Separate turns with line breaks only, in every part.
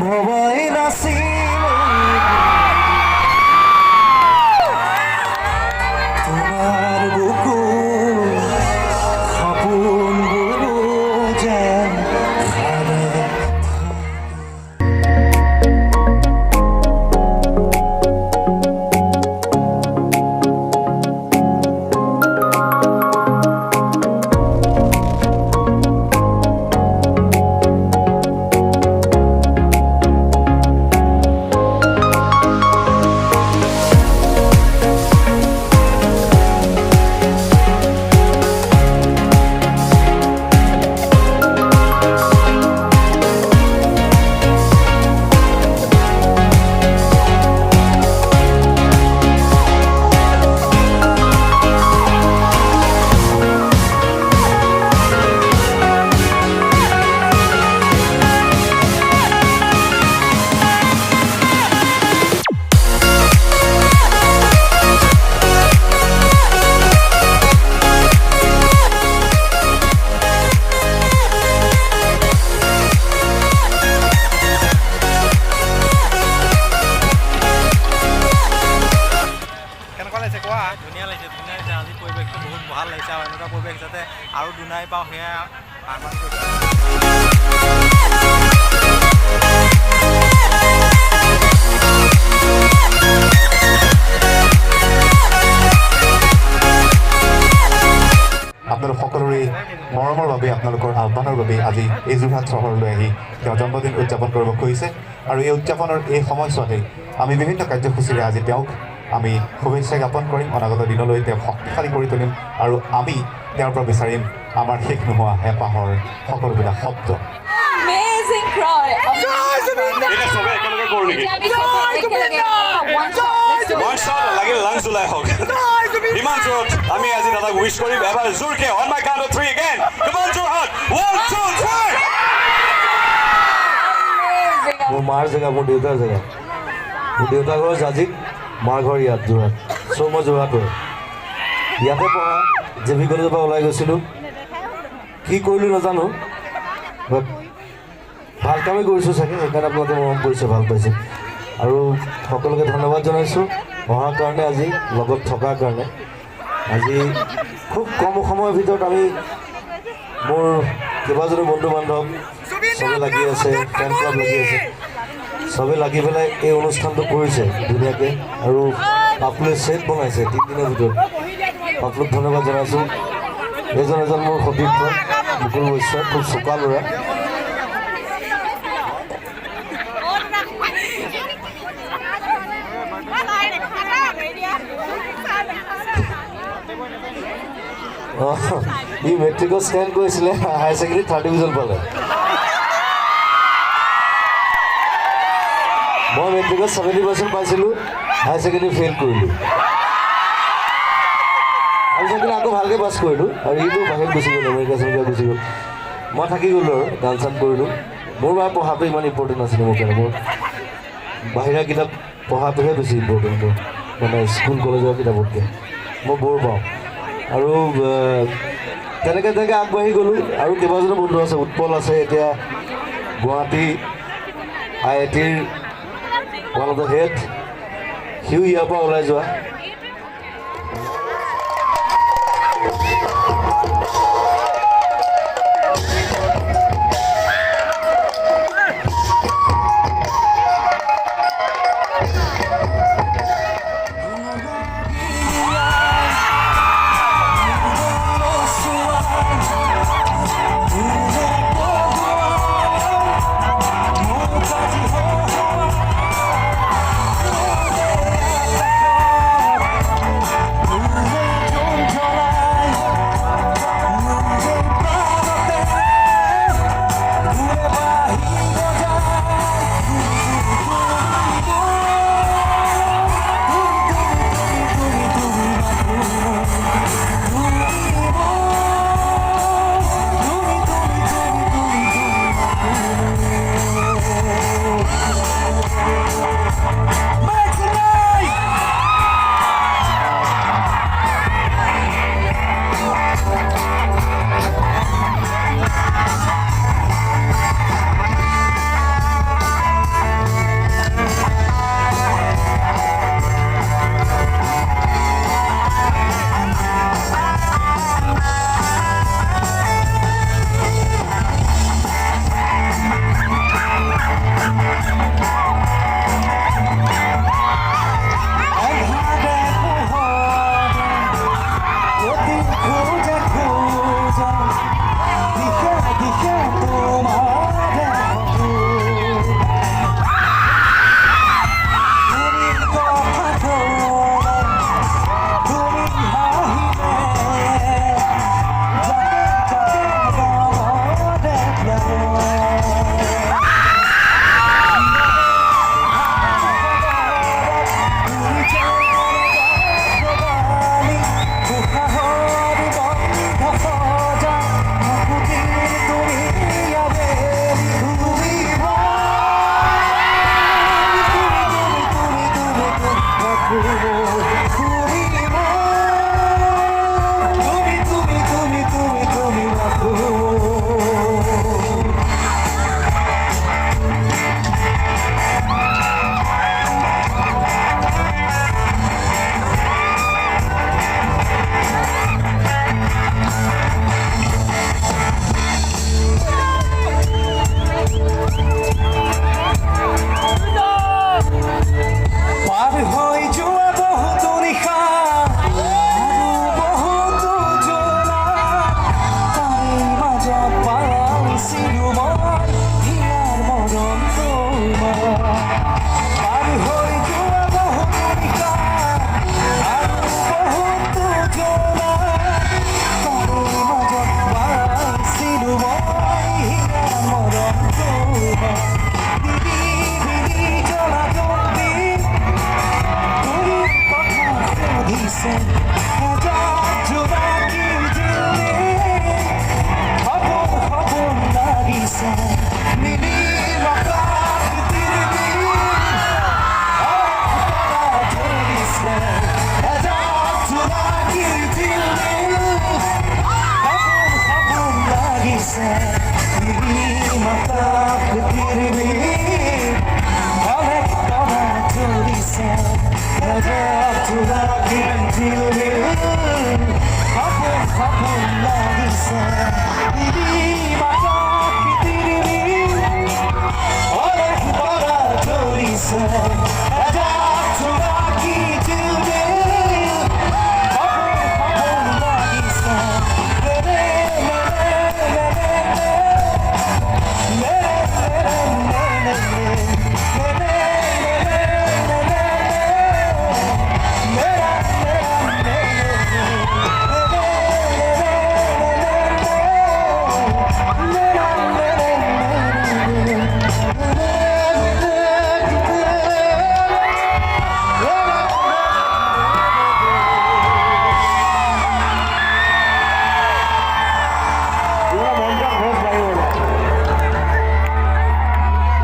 ভবাই নাছিল তোমাৰ বুকু সপোনবোৰ যেন খালে
ধুনীয়া লাগিছে আজি পৰিৱেশটো বহুত ভাল লাগিছে আৰু এনেকুৱা পৰিৱেশ যাতে আৰু দুনাই পাওঁ সেয়া আহ্বান কৰিছোঁ।
আপোনালোক সকলোৰে মৰমৰ বাবে আপোনালোকৰ আহ্বানৰ বাবে আজি এই যোৰহাট চহৰলৈ আহি তেওঁ জন্মদিন উদযাপন কৰিব খুজিছে আৰু এই উদযাপনৰ এই সময়ছোৱাতে আমি বিভিন্ন কাৰ্যসূচীৰে আজি তেওঁক আমি শুভেচ্ছা জ্ঞাপন কৰিম অনাগত দিনলৈ তেওঁক শক্তিশালী কৰি তুলিম আৰু আমি তেওঁৰ পৰা বিচাৰিম আমাৰ শেষ নোহোৱা হেঁপাহৰ সকলোবিলাক শব্দ।
আমি আজি দাদাক উইশ কৰিম এবাৰ জোৰকে on my count of 3 again. Come on, Jorhat. 1, 2, 3.
মোৰ মাৰ জেগা মোৰ দেউতাৰ জেগা মোৰ দেউতাৰ ঘৰ জাজিত মাৰ ঘৰ ইয়াত যোৰহাট চ' মই যোৰহাটৰ ইয়াতে পঢ়া জে ভি কলেজৰ পৰা ওলাই গৈছিলোঁ কি কৰিলোঁ নাজানো বাট ভাল কামেই কৰিছোঁ চাগে সেইকাৰণে আপোনালোকে মৰম কৰিছে ভাল পাইছে আৰু সকলোকে ধন্যবাদ জনাইছোঁ অহাৰ কাৰণে আজি লগত থকাৰ কাৰণে আজি খুব কম সময়ৰ ভিতৰত আমি মোৰ কেইবাজনো বন্ধু বান্ধৱ চবে লাগি আছে ফেন ক্লাব লাগি আছে চবে লাগি পেলাই এই অনুষ্ঠানটো কৰিছে ধুনীয়াকৈ আৰু পাপুলে ছেট বনাইছে 3 দিনৰ ভিতৰত পাপুলক ধন্যবাদ জনাইছোঁ এজন মোৰ সতীৰ্থ মুকুল বৈশ্য খুব চোকা ল'ৰা ই মেট্ৰিকত ষ্টেণ্ড কৰিছিলে হায়াৰ ছেকেণ্ডেৰী 3rd ডিভিজন পালে মই মেট্ৰিকত 70% পাইছিলোঁ হায়াৰ ছেকেণ্ডেৰী ফেইল কৰিলোঁ হায়াৰ ছেকেণ্ডেৰী আকৌ ভালকৈ পাছ কৰিলোঁ আৰু ইটো বাহিৰত গুচি গ'ল আমেৰিকা চেমেৰিকা গুচি গ'ল মই থাকি গ'লোঁ আৰু গান চান কৰিলোঁ মোৰ বাৰু পঢ়াটো ইমান ইম্পৰ্টেণ্ট নাছিলে মোৰ কাৰণে মোৰ বাহিৰা কিতাপ পঢ়াটোহে বেছি ইম্পৰ্টেণ্ট মোৰ মানে স্কুল কলেজৰ কিতাপতকৈ মই বৰ পাওঁ আৰু তেনেকৈ আগবাঢ়ি গ'লোঁ আৰু কেইবাজনো বন্ধু আছে উৎপল আছে এতিয়া গুৱাহাটী IITৰ ওৱান অফ দ্য হেড সিও ইয়াৰ পৰা ওলাই যোৱা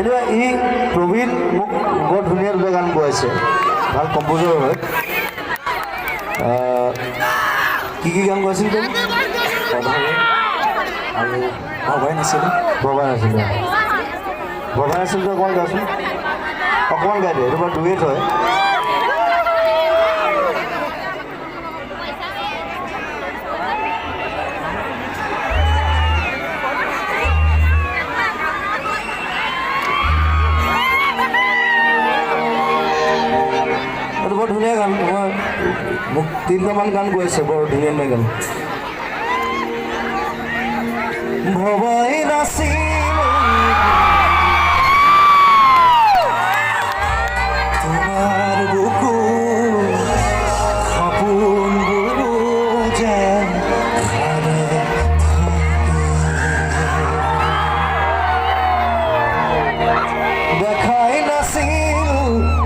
এতিয়া ই প্ৰবীণ মোক বৰ ধুনীয়া দুটা গান গোৱাইছে, ভাল কম্প'জাৰ হয়। কি গান গোৱাইছিল তুমি?
আৰু ভবাই নাছিলোঁ
ভবা নাছিল অকণমান গাচোন, অকণমান গাই দে, এইটো বাৰু ডুৱেট হয়। এইটো বৰ ধুনীয়া গান, মোক 3টামান গান গৈছে, বৰ ধুনীয়া ধুনীয়া গান। ভবাই নাছিল তোমাৰ বুকু সপোনবোৰ যেন খালে দেখাই নাছিল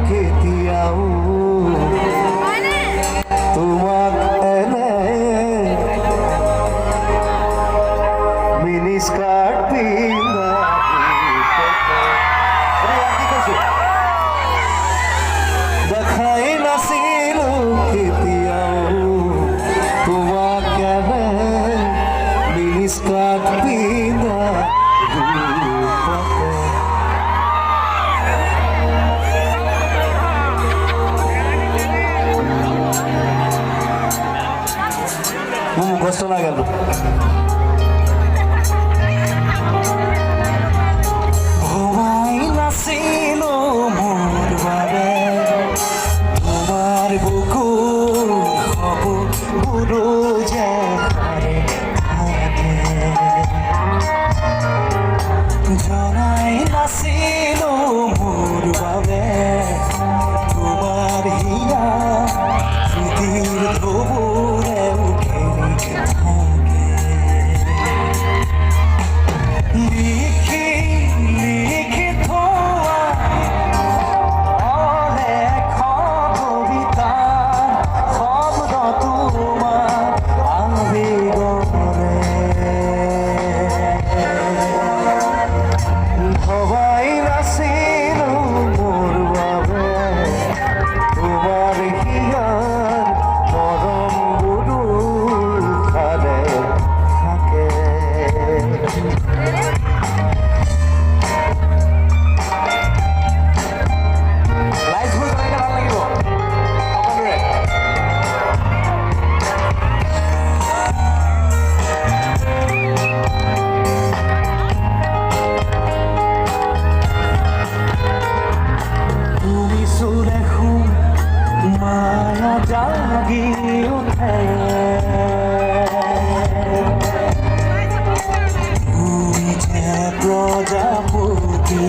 কেতিয়াও তোমাক এনে মিনি স্কাৰ্ট পিন্ধা দেখাই নাছিলো কেতিয়াও তোমাক এনে মিনি স্কাৰ্ট পিন্ধা মোৰ মুখস্থ নাই গালো। ভবাই নাছিলো মোৰ বাবে তোমাৰ বুকুৰ সপোনবোৰো যে থাকে, জনাই নাছিলো মোৰ বাবে তোমাৰ হিয়া প্ৰীতিৰ ঢৌবোৰে খেলি থাকে। লিখি লিখি থোৱা অলেখ কবিতাৰ শব্দ তোমাৰ আবেগৰে ভবাই নাছিলো মোৰ বাবে তোমাৰ হিয়াৰ মৰমবোৰো খালে থাকে। লাইটবোৰ কেনেকৈ ভাল লাগিব সকলোৰে? তুমি চুলে শুন মায়া জাগি উঠে, তুমি যে প্ৰজাপতি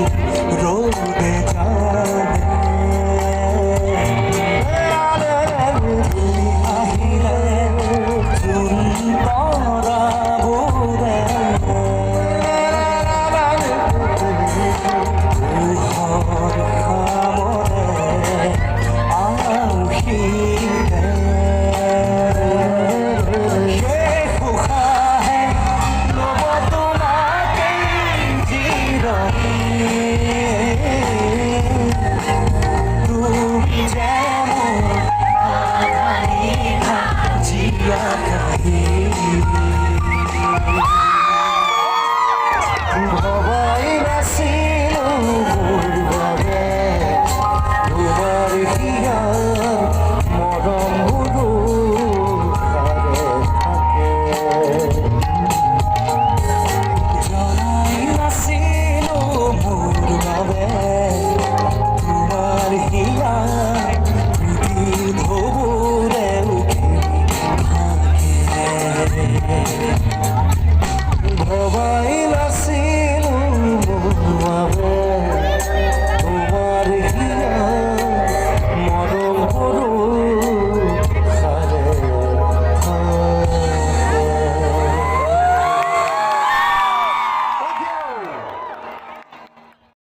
ৰ'দে